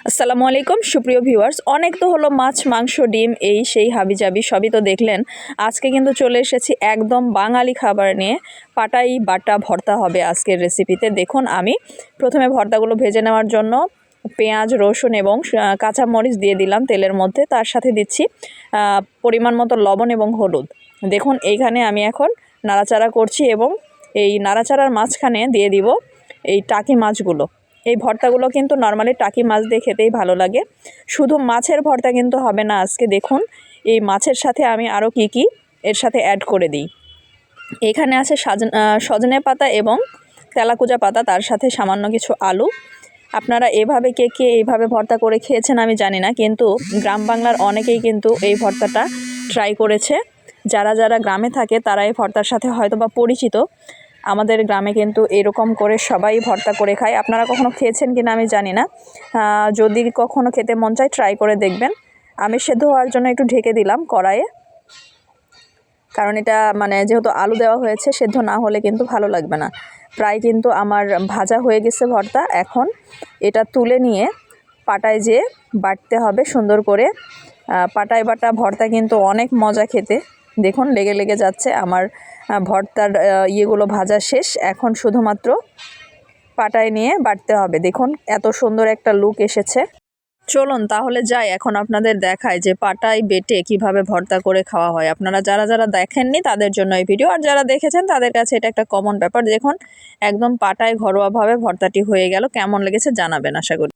আসসালামু আলাইকুম সুপ্রিয় ভিউয়ার্স, অনেক তো হলো মাছ মাংস ডিম এই সেই হাবিজাবি সবই তো দেখলেন। আজকে কিন্তু চলে এসেছি একদম বাঙালি খাবার নিয়ে। পাটাই বাটা ভর্তা হবে আজকের রেসিপিতে। দেখুন, আমি প্রথমে ভর্তাগুলো ভেজে নেওয়ার জন্য পেঁয়াজ রসুন এবং কাঁচামরিচ দিয়ে দিলাম তেলের মধ্যে। তার সাথে দিচ্ছি পরিমাণ মতো লবণ এবং হলুদ। দেখুন, এইখানে আমি এখন নাড়াচাড়া করছি এবং এই নাড়াচাড়ার মাঝখানে দিয়ে দিব এই টাকি মাছগুলো। এই ভর্তাগুলো কিন্তু নর্মালি টাকি মাছ দিয়ে খেতেই ভালো লাগে। শুধু মাছের ভর্তা কিন্তু হবে না আজকে। দেখুন, এই মাছের সাথে আমি আরও কি এর সাথে অ্যাড করে দিই। এখানে আছে সজনে পাতা এবং তেলাকুচা পাতা, তার সাথে সামান্য কিছু আলু। আপনারা এভাবে কে এইভাবে ভর্তা করে খেয়েছেন আমি জানি না, কিন্তু গ্রাম বাংলার অনেকেই কিন্তু এই ভর্তাটা ট্রাই করেছে। যারা যারা গ্রামে থাকে তারা এই ভর্তার সাথে হয়তো বা পরিচিত। আমাদের গ্রামে কিন্তু এরকম করে সবাই ভর্তা করে খায়। আপনারা কখনো খেয়েছেন কিনা আমি জানি না। যদি কখনো খেতে মন চায় ট্রাই করে দেখবেন। আমি সেদ্ধ হওয়ার জন্য একটু ঢেকে দিলাম কড়াইয়ে, কারণ এটা যেহেতু আলু দেওয়া হয়েছে, সেদ্ধ না হলে কিন্তু ভালো লাগবে না। প্রায় কিন্তু আমার ভাজা হয়ে গেছে ভর্তা। এখন এটা তুলে নিয়ে পাটায় যেয়ে বাটতে হবে সুন্দর করে। পাটায় বাটা ভর্তা কিন্তু অনেক মজা খেতে। দেখুন, লেগে লেগে যাচ্ছে আমার ভর্তার ইয়েগুলো ভাজা শেষ। এখন শুধুমাত্র পাটায় নিয়ে বাটতে হবে। দেখুন, এত সুন্দর একটা লুক এসেছে। চলুন তাহলে যাই, এখন আপনাদের দেখায় যে পাটায় বেটে কিভাবে ভর্তা করে খাওয়া হয়। আপনারা যারা যারা দেখেননি তাদের জন্য এই ভিডিও, আর যারা দেখেছেন তাদের কাছে এটা একটা কমন ব্যাপার। দেখুন, একদম পাটায় ঘরোয়াভাবে ভর্তাটি হয়ে গেল। কেমন লেগেছে জানাবেন আশা করি।